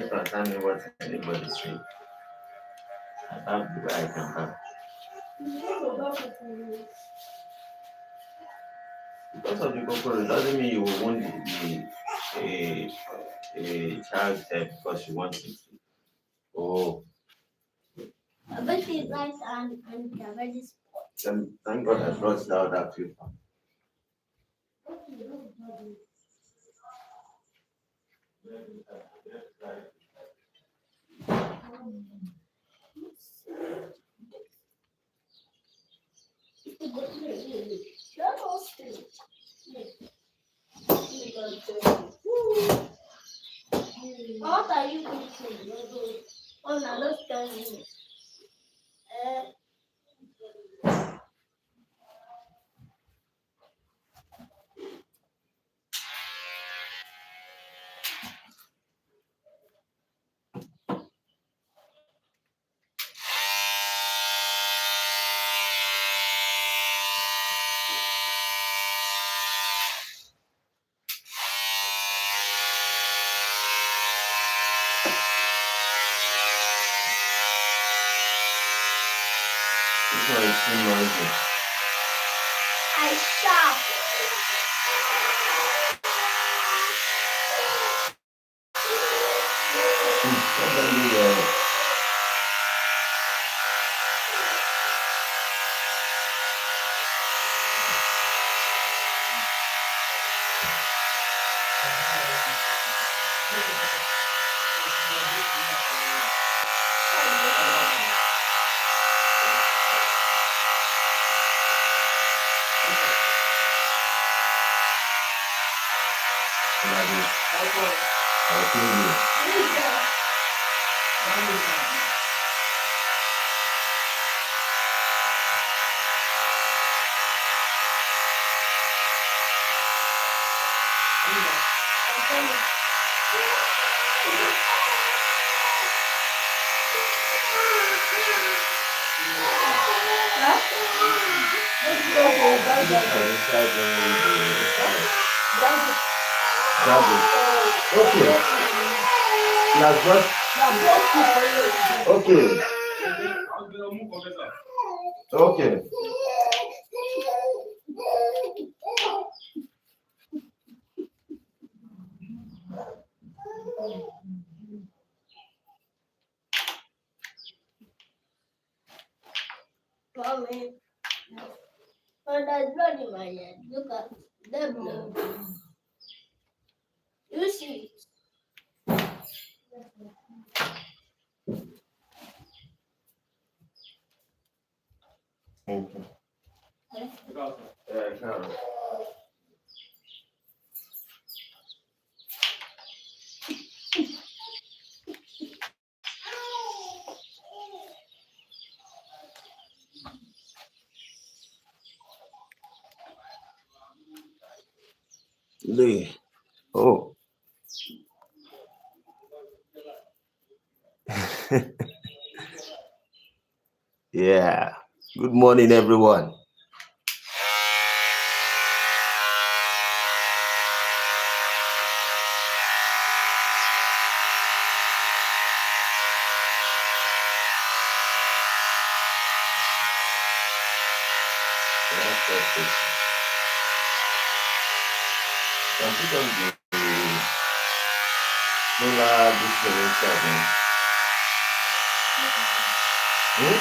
Don't tell me what anybody say. I have the way I can have. Because of the cockroach doesn't mean you will want a, a child because you want it. Oh, But it likes uncovered this. thank God I brought down that paper. What are you eating? Oh, no, don't tell me. This one is too noisy. I stop. Somebody, I'll kill you. Okay. Las brought. Okay. Okay. Mommy. Oh, there's blood in my head. Look at the blood. You see? Okay. Yeah, Carol. Lee. Oh. Yeah. Good morning, everyone. Can put on the solar this Hmm?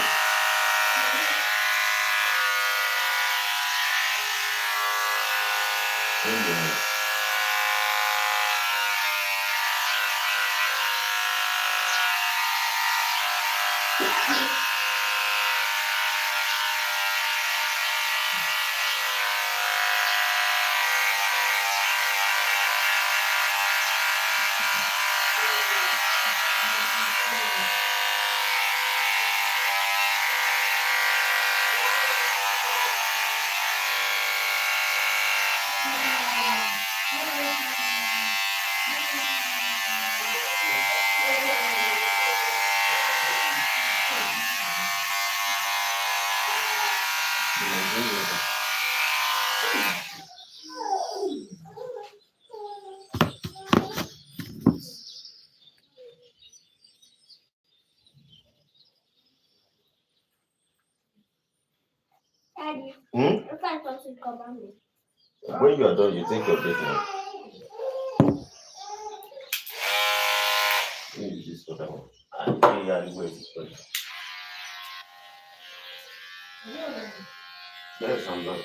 Daddy, if I want to come on me. When you are done, you take your break now. Use this for that one. And you are the way to put it. Yes, I'm not.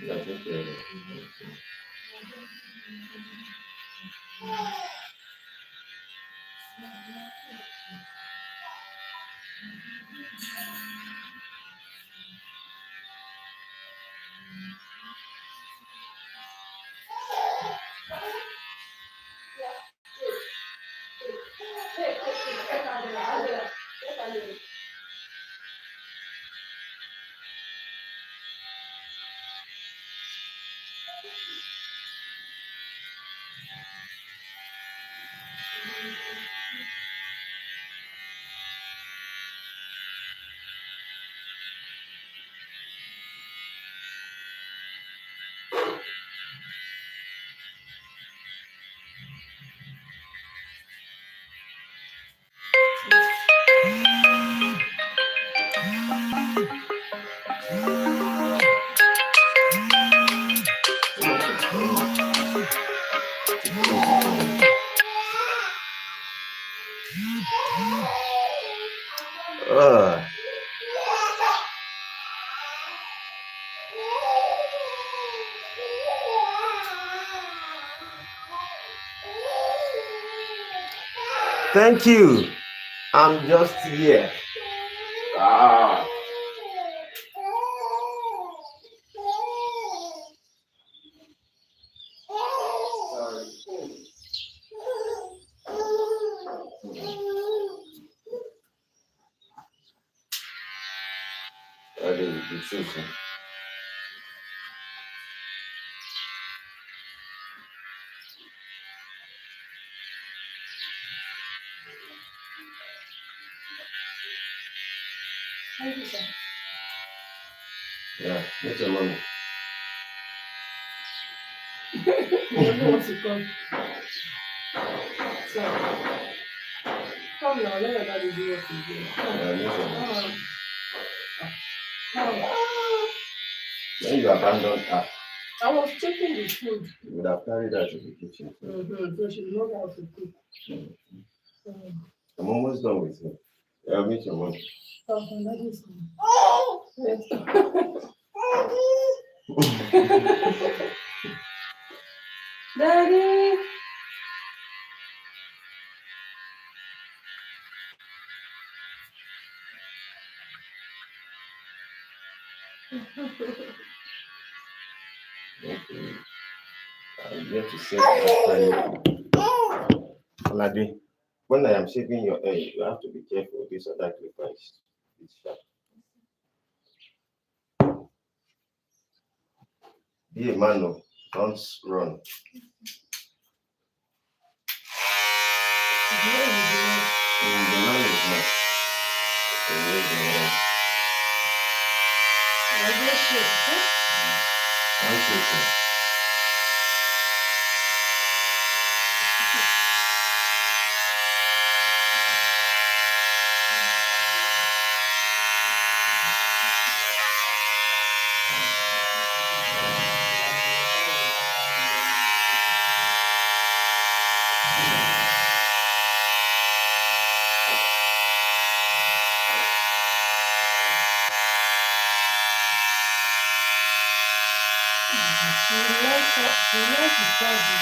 That's okay. Thank you. I'm just here. Ah. That is the truth. Thank you, sir. Yeah, that's your money. Mommy wants to come. So, come now, let your daddy do what he's doing. Yeah, that's your money. Come. When you abandoned her, I was checking the food. you would have carried her to the kitchen. So she knows how to cook. I'm almost done with you. I'll meet your mom. Oh, daddy's coming. Yes. Daddy! Okay. I'm going to say that Alade, when I am shaving your hair, you have to be careful with this other clipper. It's sharp. Be a man, no. Don't run. The man is not. I'm shaking. She likes to travel.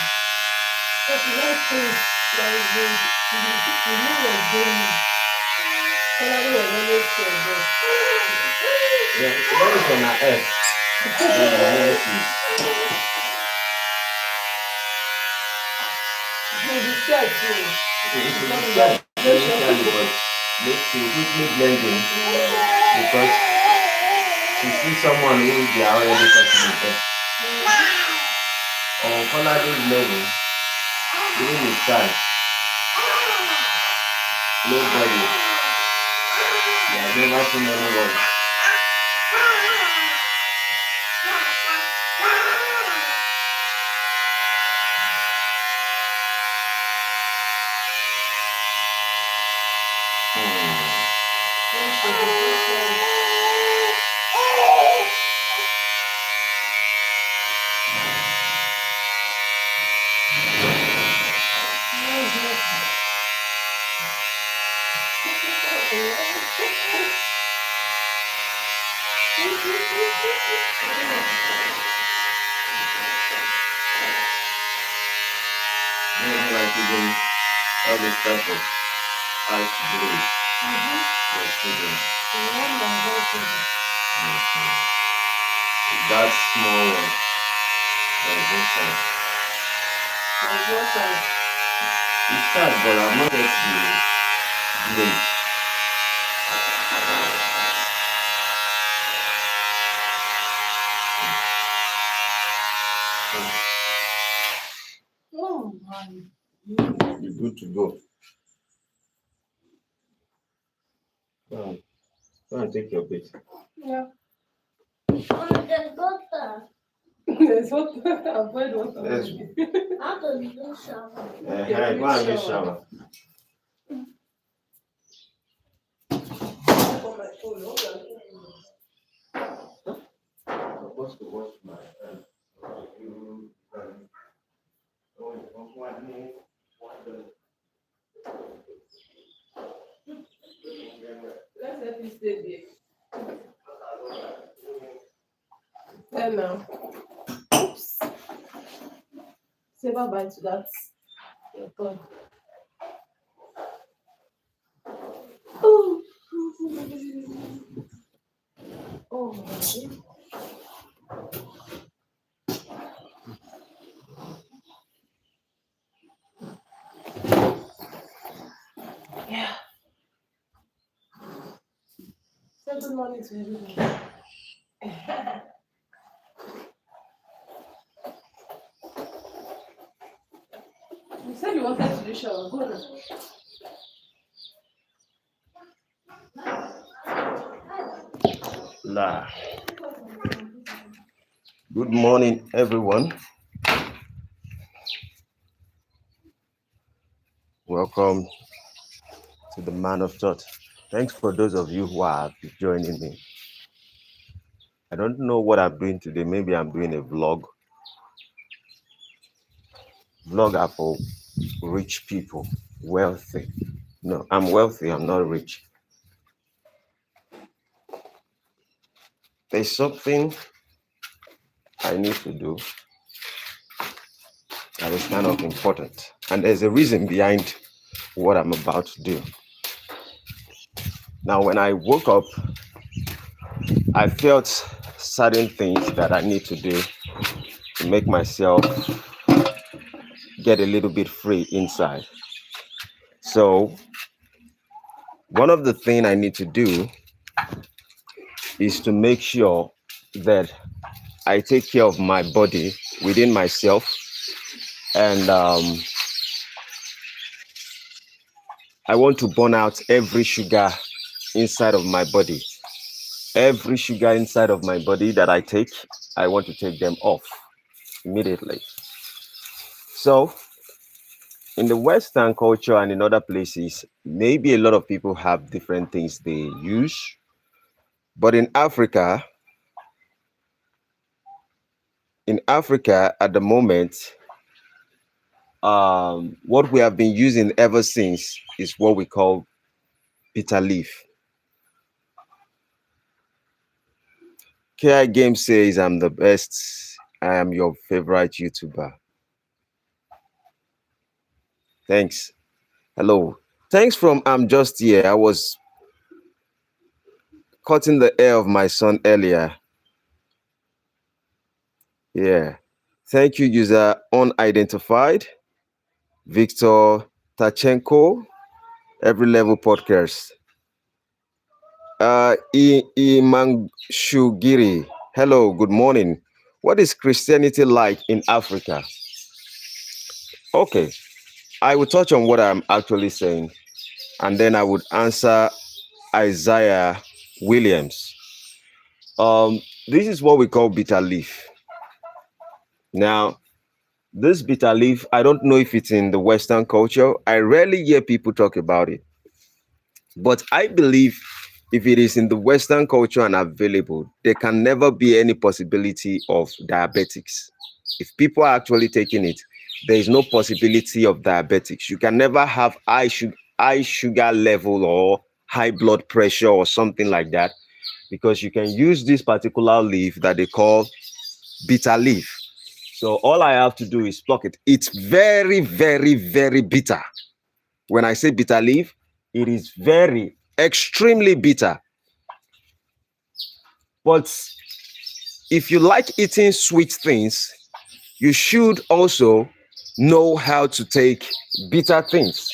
So she likes things like this. She knew what's going on. Colorado was always scared, but Yeah, when it's on her head, then the next she'll be scared too. is scared initially, but she will quickly blend in because she sees someone who they are already touching with them. On Colado's level, during his time, nobody, he has never seen anyone. Maybe like even all this type of ice blue for children. It's that small one that's inside. It's sad, but I'm not yet the blade. oh my. You're good to go. Go and take your bait. Yeah. Oh, there's water. There's water. Avoid water. Yes. How to do shower? Go and get shower. I'm supposed to wash my hands. You can Let's let it stay there. Now. Oops. Say bye bye to that. Your phone. Oh. Oh my God. Yeah. Say good morning to everyone. You said you wanted to do shower. Go on. La. Good morning, everyone. Welcome to the Man of Thought. Thanks for those of you who are joining me. I don't know what I'm doing today. Maybe I'm doing a vlog. Vlog are for rich people, wealthy. No, I'm wealthy, I'm not rich. There's something I need to do that is kind of important. And there's a reason behind what I'm about to do. Now, when I woke up, I felt certain things that I need to do to make myself get a little bit free inside. So, one of the things I need to do is to make sure that I take care of my body within myself, and I want to burn out every sugar inside of my body. Every sugar inside of my body that I take, I want to take them off immediately. So, in the Western culture and in other places, maybe a lot of people have different things they use. But in Africa at the moment, what we have been using ever since is what we call bitter leaf. KI Game says I'm the best I am your favorite YouTuber. Thanks. Hello. Thanks from I'm just here. I was cutting the hair of my son earlier. Yeah. Thank you, user unidentified. Victor Tachenko, Every Level Podcast. Imangshugiri. Hello, good morning. What is Christianity like in Africa? Okay, I will touch on what I'm actually saying, and then I would answer Isaiah Williams. This is what we call bitter leaf. Now, this bitter leaf, I don't know if it's in the Western culture. I rarely hear people talk about it. But I believe if it is in the Western culture and available, there can never be any possibility of diabetics. If people are actually taking it, there is no possibility of diabetics. You can never have high sugar level or high blood pressure or something like that, because you can use this particular leaf that they call bitter leaf. So all I have to do is pluck it. It's very, very, very bitter. When I say bitter leaf, it is very, extremely bitter. But if you like eating sweet things, you should also know how to take bitter things.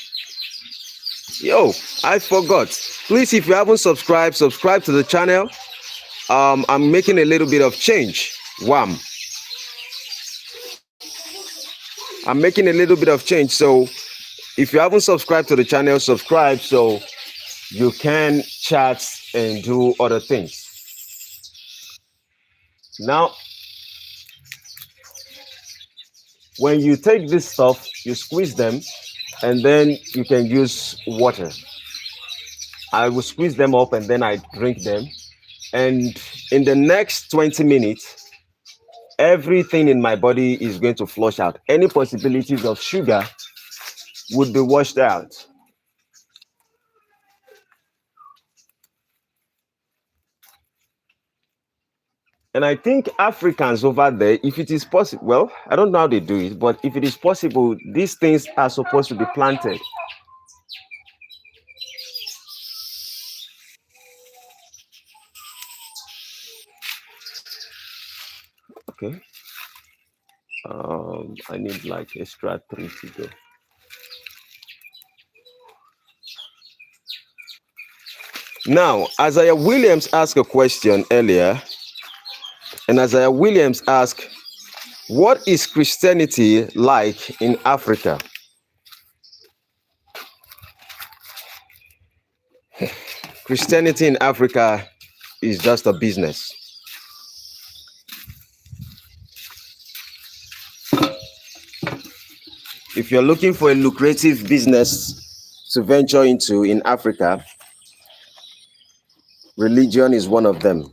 Yo, I forgot. Please, if you haven't subscribed, subscribe to the channel. I'm making a little bit of change. Wham. I'm making a little bit of change. So if you haven't subscribed to the channel, subscribe so you can chat and do other things. Now, when you take this stuff, you squeeze them, and then you can use water. I will squeeze them up and then I drink them. And in the next 20 minutes, everything in my body is going to flush out. Any possibilities of sugar would be washed out. And I think Africans over there, if it is possible, well, I don't know how they do it, but if it is possible, these things are supposed to be planted. Okay. I need like extra 3 to go. Now, Isaiah Williams asked a question earlier, and Isaiah Williams asked, what is Christianity like in Africa? Christianity in Africa is just a business. If you're looking for a lucrative business to venture into in Africa, religion is one of them.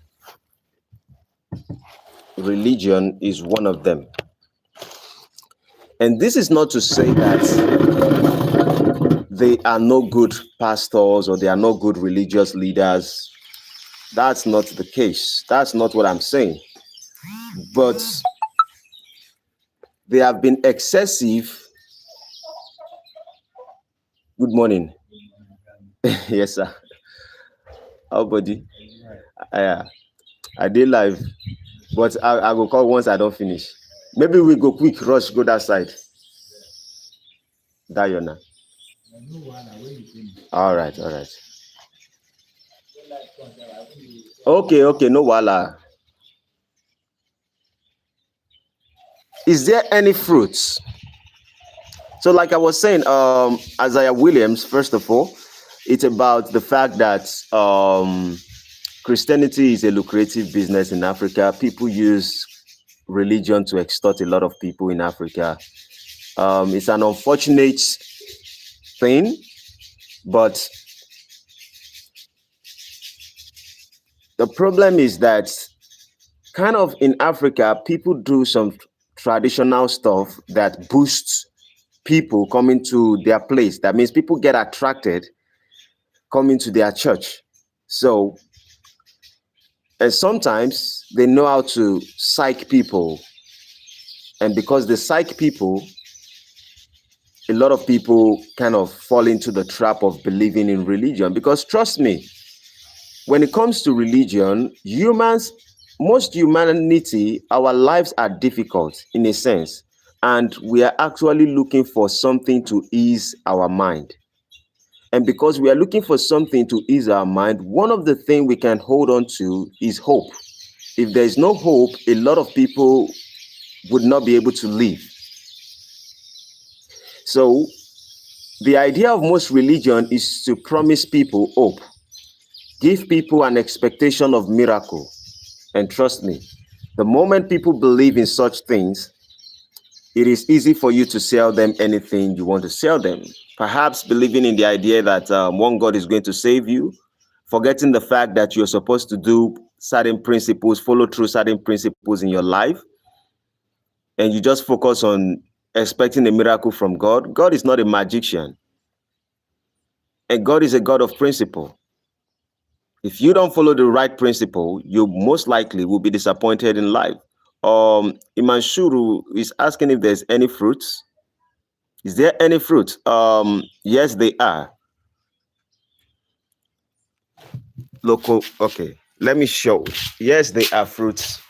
Religion is one of them. And this is not to say that they are no good pastors or they are no good religious leaders. That's not the case. That's not what I'm saying. But they have been excessive. Good morning. Yes, sir. How buddy? I did live, but I will call once I don't finish. Maybe we go quick, rush, go that side. Diana. All right. Okay, no wala. Is there any fruits? So like I was saying, Isaiah Williams, first of all, it's about the fact that Christianity is a lucrative business in Africa. People use religion to extort a lot of people in Africa. It's an unfortunate thing, but the problem is that kind of in Africa, people do some traditional stuff that boosts people coming to their place. That means people get attracted coming to their church. So, and sometimes they know how to psych people And because the psych people, a lot of people kind of fall into the trap of believing in religion. Because trust me, when it comes to religion, most humanity, our lives are difficult in a sense. And we are actually looking for something to ease our mind. And because we are looking for something to ease our mind, one of the things we can hold on to is hope. If there is no hope, a lot of people would not be able to live. So the idea of most religion is to promise people hope, give people an expectation of miracle. And trust me, the moment people believe in such things, it is easy for you to sell them anything you want to sell them. Perhaps believing in the idea that one God is going to save you, forgetting the fact that you're supposed to do certain principles, follow through certain principles in your life, and you just focus on expecting a miracle from God. God is not a magician, and God is a God of principle. If you don't follow the right principle, you most likely will be disappointed in life. Imanshuru is asking if there's any fruits. Is there any fruit? Yes, they are. Local. Okay, let me show. Yes, they are fruits.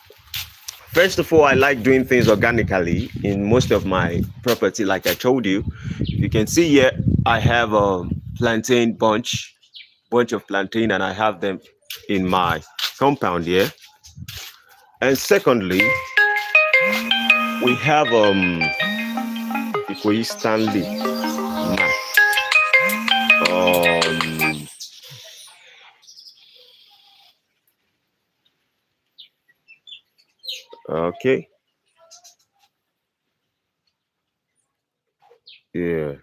First of all, I like doing things organically in most of my property. Like I told you, you can see here, I have a plantain bunch of plantain, and I have them in my compound here. And secondly, we have Ikoyi Stanley mat. Um, okay, yeah.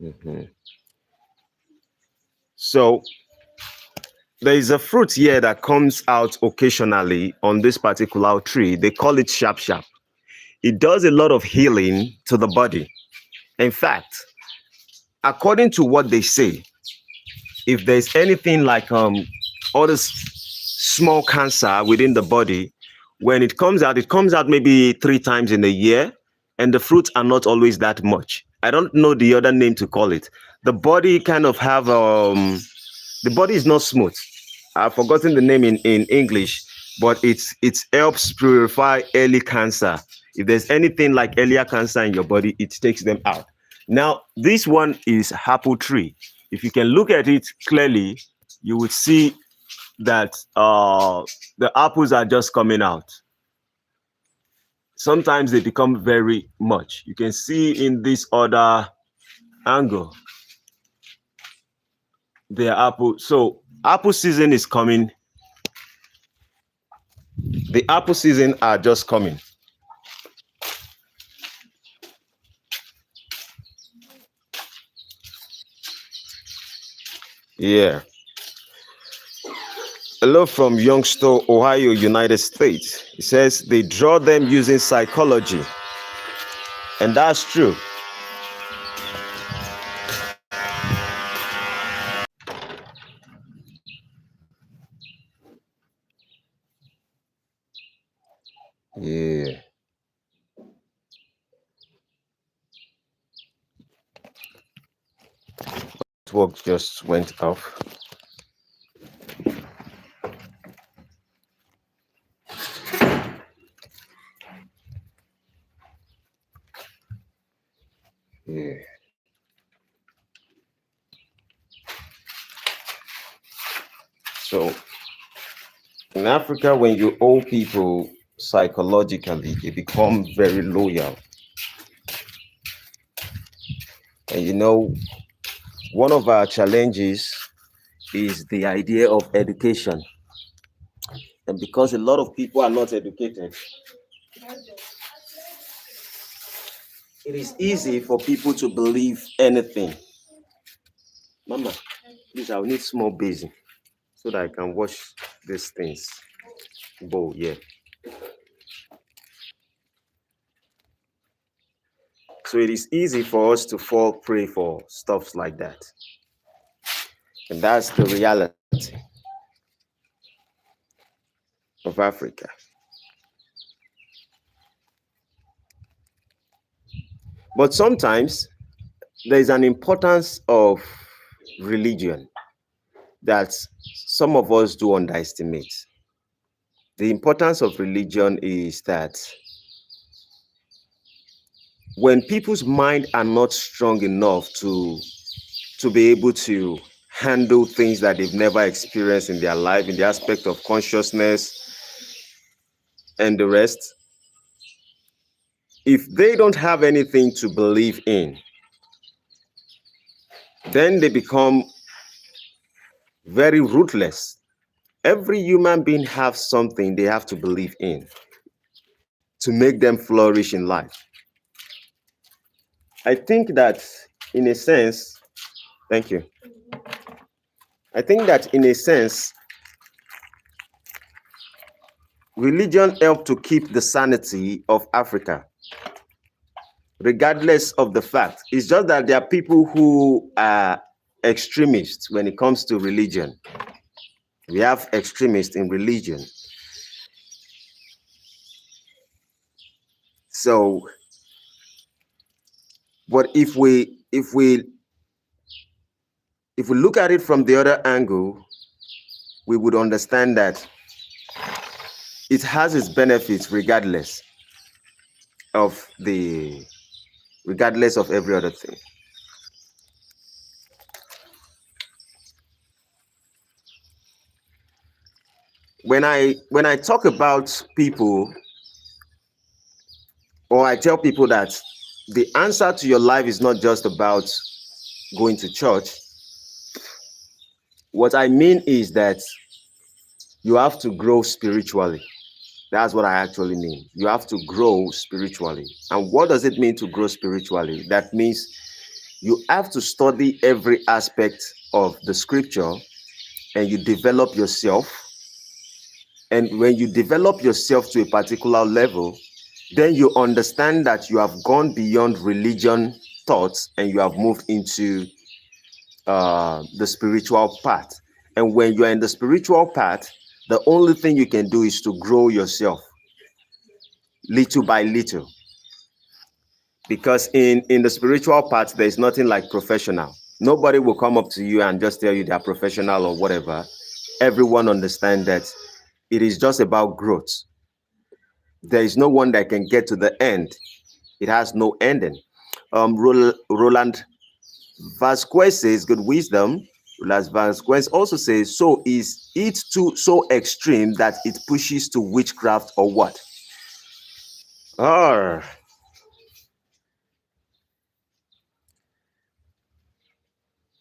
Mhm. So there is a fruit here that comes out occasionally on this particular tree. They call it sharp sharp. It does a lot of healing to the body. In fact, according to what they say, if there's anything like all this small cancer within the body, when it comes out maybe 3 times in a year, and the fruits are not always that much. I don't know the other name to call it. The body kind of have the body is not smooth. I've forgotten the name in English, but it helps purify early cancer. If there's anything like earlier cancer in your body, it takes them out. Now, this one is apple tree. If you can look at it clearly, you would see that the apples are just coming out. Sometimes they become very much. You can see in this other angle, the apple. So apple season is coming. The apple season are just coming. Yeah. Hello from Youngstown, Ohio, United States. It says they draw them using psychology. And that's true. Yeah. Network just went off. Yeah. So in Africa, when you owe people psychologically, they become very loyal. And one of our challenges is the idea of education. And because a lot of people are not educated, it is easy for people to believe anything. Mama, please, I'll need small basin so that I can wash these things. Bowl, yeah. So it is easy for us to fall prey for stuffs like that. And that's the reality of Africa. But sometimes there is an importance of religion that some of us do underestimate. The importance of religion is that when people's mind are not strong enough to be able to handle things that they've never experienced in their life, in the aspect of consciousness and the rest, if they don't have anything to believe in, then they become very ruthless. Every human being has something they have to believe in to make them flourish in life. I think that in a sense, thank you. I think that in a sense, religion helped to keep the sanity of Africa, regardless of the fact. It's just that there are people who are extremists when it comes to religion. We have extremists in religion. So, but if we look at it from the other angle, we would understand that it has its benefits regardless of every other thing. When I talk about people, or I tell people that the answer to your life is not just about going to church, what I mean is that you have to grow spiritually. That's what I actually mean. You have to grow spiritually. And what does it mean to grow spiritually? That means you have to study every aspect of the scripture and you develop yourself. And when you develop yourself to a particular level, then you understand that you have gone beyond religion thoughts and you have moved into the spiritual path. And when you are in the spiritual path, the only thing you can do is to grow yourself little by little. Because in the spiritual path, there is nothing like professional. Nobody will come up to you and just tell you they are professional or whatever. Everyone understands that it is just about growth. There is no one that can get to the end. It has no ending. Roland Vasquez says, good wisdom. Roland Vasquez also says, so is it too so extreme that it pushes to witchcraft or what?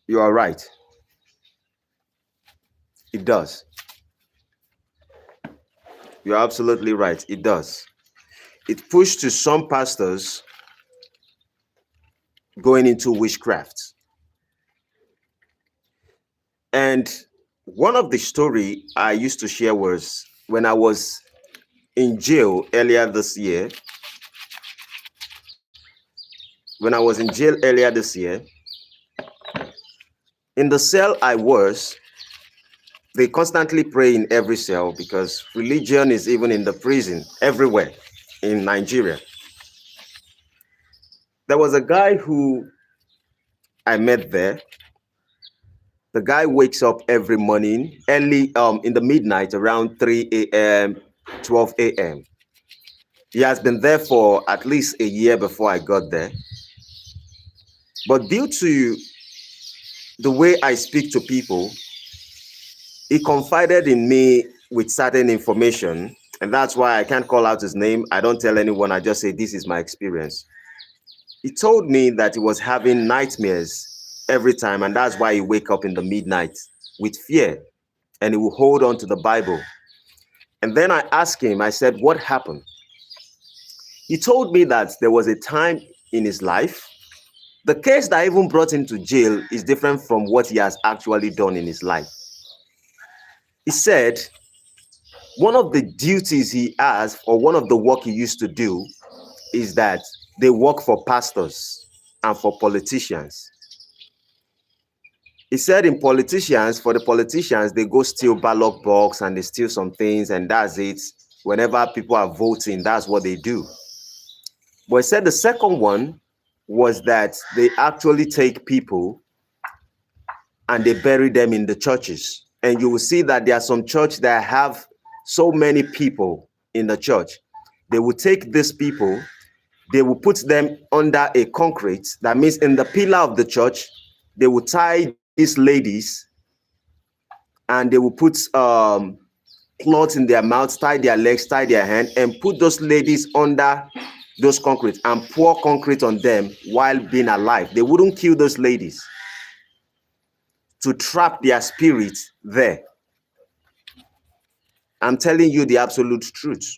You are right. It does. You're absolutely right. It does. It pushed to some pastors going into witchcraft. And one of the story I used to share was when I was in jail earlier this year. When I was in jail earlier this year, in the cell I was, they constantly pray in every cell because religion is even in the prison everywhere in Nigeria. There was a guy who I met there. The guy wakes up every morning early in the midnight around 3 a.m., 12 a.m. He has been there for at least a year before I got there. But due to the way I speak to people, he confided in me with certain information, and that's why I can't call out his name. I don't tell anyone. I just say, this is my experience. He told me that he was having nightmares every time, and that's why he wake up in the midnight with fear, and he will hold on to the Bible. And then I asked him, I said, what happened? He told me that there was a time in his life. The case that even brought him to jail is different from what he has actually done in his life. He said one of the duties he has, or one of the work he used to do, is that they work for pastors and for politicians. He said for the politicians, they go steal ballot box and they steal some things, and that's it. Whenever people are voting, that's what they do. But he said the second one was that they actually take people and they bury them in the churches. And you will see that there are some churches that have so many people in the church. They will take these people, they will put them under a concrete. That means in the pillar of the church, they will tie these ladies and they will put cloths in their mouths, tie their legs, tie their hand, and put those ladies under those concrete and pour concrete on them while being alive. They wouldn't kill those ladies to trap their spirits there. I'm telling you the absolute truth.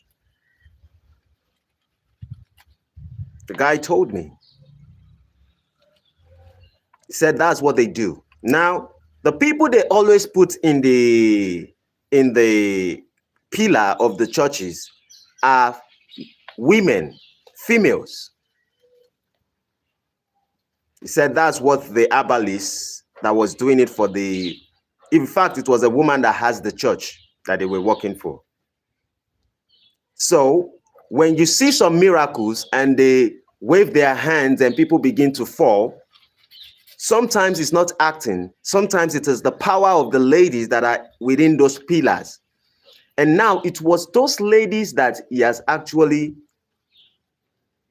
The guy told me. He said that's what they do. Now, the people they always put in the pillar of the churches are women, females. He said that's what the herbalist that was doing it for the. In fact, it was a woman that has the church that they were working for. So when you see some miracles and they wave their hands and people begin to fall, sometimes it's not acting. Sometimes it is the power of the ladies that are within those pillars. And now it was those ladies that he has actually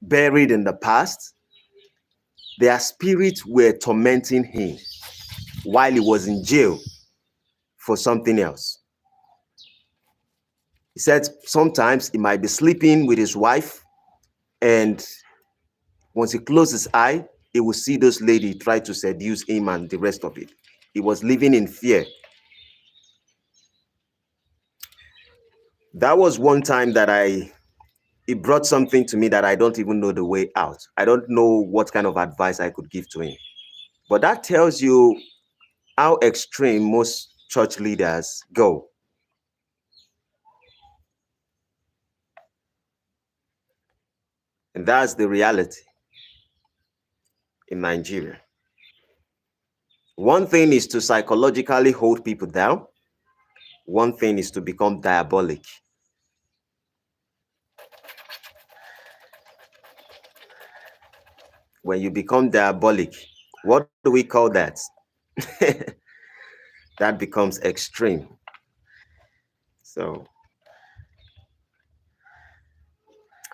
buried in the past. Their spirits were tormenting him while he was in jail for something else. He said sometimes he might be sleeping with his wife, and once he closes his eye, he will see those ladies try to seduce him and the rest of it. He was living in fear. That was one time that it brought something to me that I don't even know the way out. I don't know what kind of advice I could give to him. But that tells you how extreme most church leaders go. And that's the reality in Nigeria. One thing is to psychologically hold people down. One thing is to become diabolic. When you become diabolic, what do we call that? That becomes extreme. So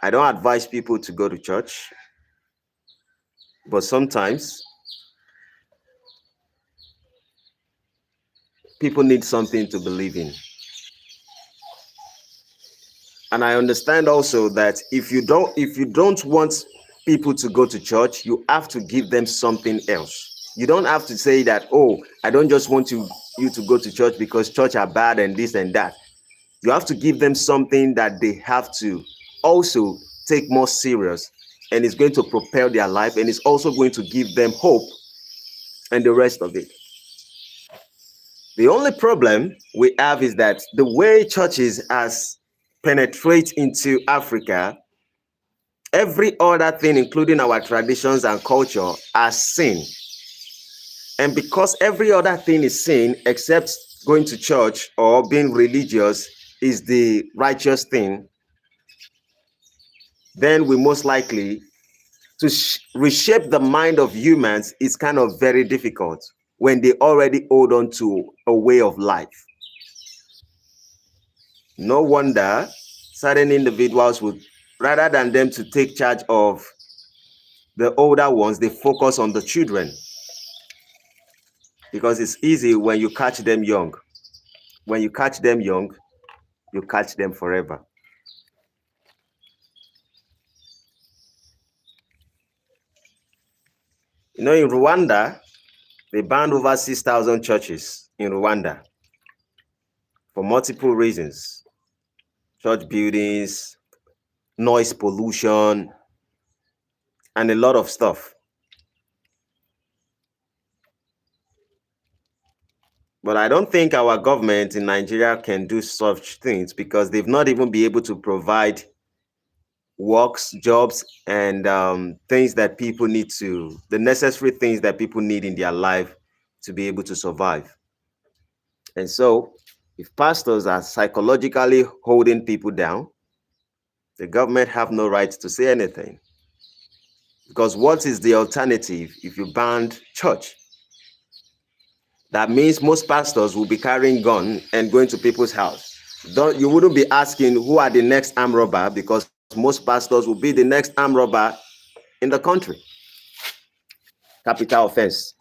I don't advise people to go to church, but sometimes people need something to believe in. And I understand also that if you don't want people to go to church, you have to give them something else. You don't have to say that, oh, I don't just want you to go to church because church are bad and this and that. You have to give them something that they have to also take more serious, and it's going to propel their life, and it's also going to give them hope and the rest of it. The only problem we have is that the way churches has penetrate into Africa, every other thing, including our traditions and culture, are sin. And because every other thing is sin, except going to church or being religious is the righteous thing, then we most likely to reshape the mind of humans is kind of very difficult when they already hold on to a way of life. No wonder certain individuals would, rather than them to take charge of the older ones, they focus on the children, because it's easy when you catch them young. When you catch them young, you catch them forever. You know, in Rwanda, they banned over 6,000 churches in Rwanda for multiple reasons. Church buildings, noise pollution, and a lot of stuff. But I don't think our government in Nigeria can do such things, because they've not even been able to provide works, jobs, and things that people need to, the necessary things that people need in their life to be able to survive. And so if pastors are psychologically holding people down, the government have no right to say anything. Because what is the alternative if you banned church? That means most pastors will be carrying gun and going to people's house. You wouldn't be asking who are the next armed robber, because most pastors will be the next armed robber in the country. Capital offense.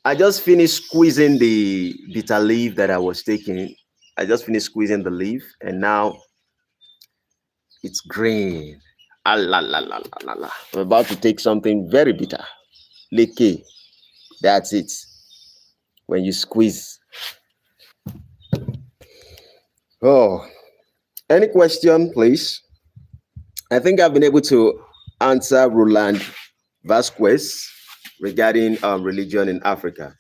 I just finished squeezing the bitter leaf that I was taking. I just finished squeezing the leaf, and now it's green. Ah, la, la, la, la, la, la. I'm about to take something very bitter. Leke. That's it. When you squeeze. Oh, any question, please? I think I've been able to answer Roland Vasquez regarding religion in Africa.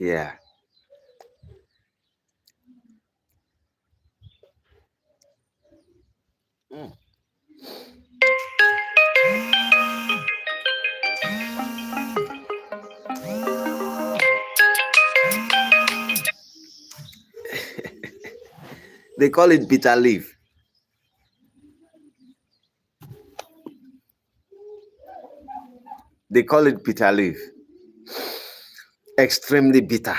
Yeah. Mm. They call it bitter leaf. They call it bitter leaf. Extremely bitter.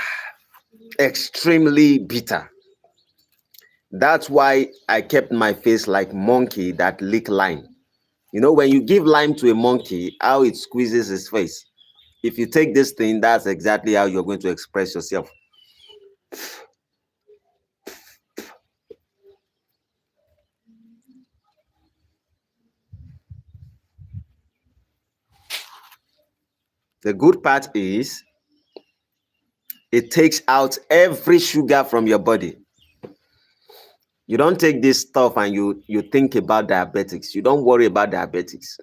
Extremely bitter. That's why I kept my face like monkey that lick lime. You know, when you give lime to a monkey, how it squeezes his face. If you take this thing, that's exactly how you're going to express yourself. The good part is it takes out every sugar from your body. You don't take this stuff and you think about diabetics. You don't worry about diabetics.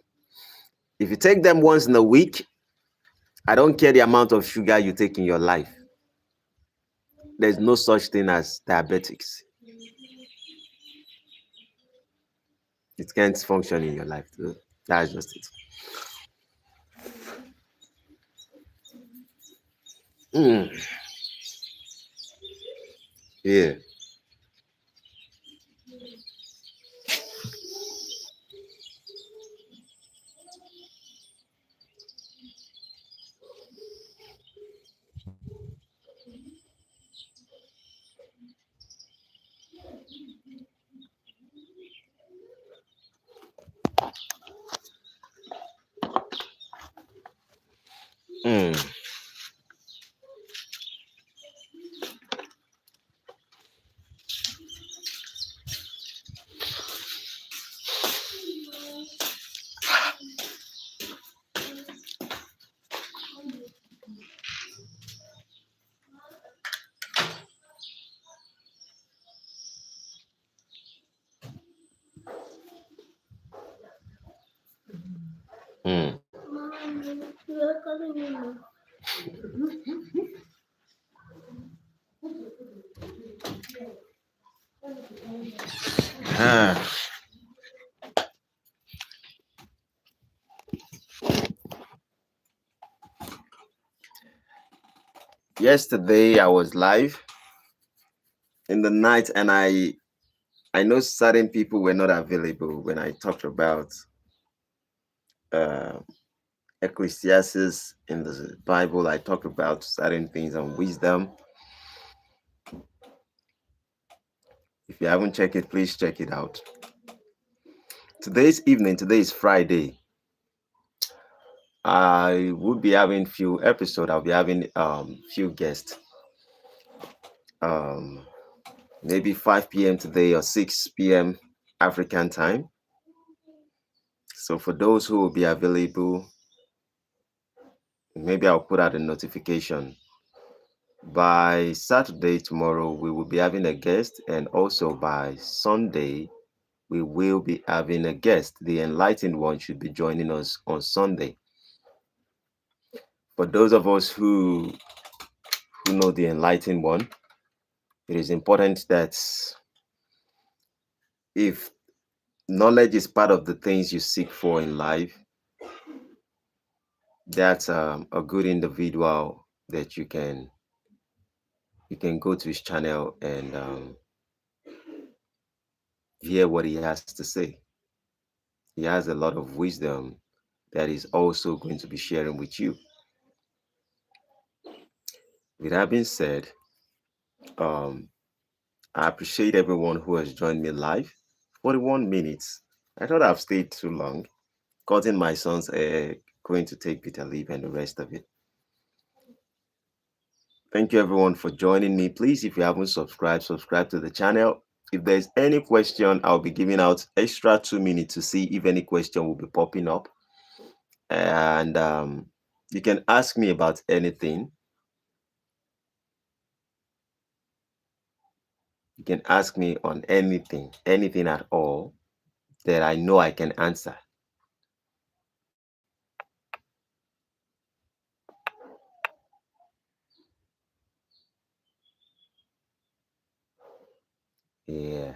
If you take them once in a week, I don't care the amount of sugar you take in your life. There's no such thing as diabetics. It can't function in your life. So that's just it. Mm, yeah. Mm, mm. You are calling me now. Ah. Yesterday I was live in the night, and I know certain people were not available when I talked about uh, Ecclesiastes in the Bible. I talked about certain things on wisdom. If you haven't checked it, please check it out. Today's evening, today is Friday. I would be having few episodes. I'll be having few guests. Um, maybe 5 p.m. today or 6 p.m. African time. So for those who will be available, maybe I'll put out a notification By Saturday, tomorrow, we will be having a guest, and also by Sunday, we will be having a guest. The enlightened one should be joining us on Sunday. For those of us who know the enlightened one, it is important that if knowledge is part of the things you seek for in life, that's a good individual that you can go to his channel and hear what he has to say. He has a lot of wisdom that he's also going to be sharing with you. With that being said, um, I appreciate everyone who has joined me live. 41 minutes. I thought I've stayed too long, cutting my son's going to take bitter leave and the rest of it. Thank you everyone for joining me. Please, if you haven't subscribed, subscribe to the channel. If there's any question, I'll be giving out extra 2 minutes to see if any question will be popping up. And you can ask me about anything. You can ask me on anything at all that I know I can answer. Yeah.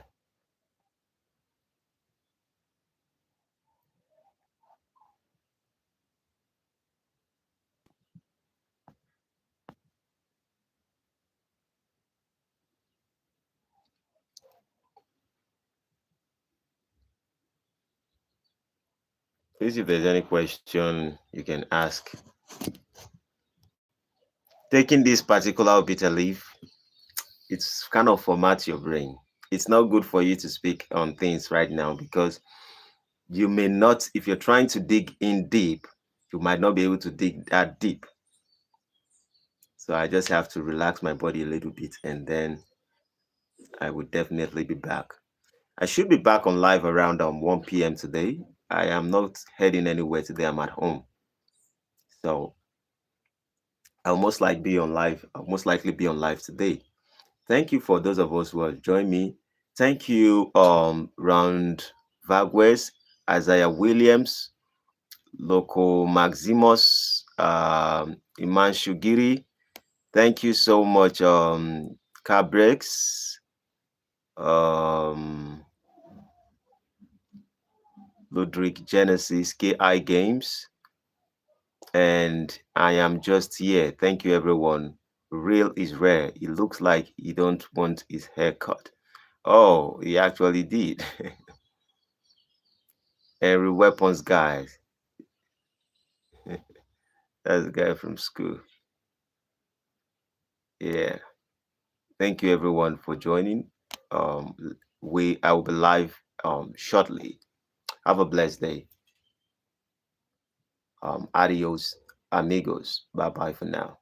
Please, if there's any question, you can ask. Taking this particular bitter leaf, it's kind of format your brain. It's not good for you to speak on things right now because you may not, if you're trying to dig in deep, you might not be able to dig that deep. So I just have to relax my body a little bit and then I would definitely be back. I should be back on live around 1 p.m. today. I am not heading anywhere today. I'm at home. So I'll most likely be on live today. Thank you for those of us who have joined me. Thank you, Round Vagues, Isaiah Williams, Loco Maximus, Iman Shugiri. Thank you so much, Cabrex, um, Ludwig Genesis, KI Games, and I am just here. Thank you, everyone. Real is rare. It looks like he don't want his hair cut. Oh, he actually did. Every weapons guy. That's the guy from school. Yeah. Thank you everyone for joining. Um I will be live shortly. Have a blessed day. Adios, amigos. Bye bye for now.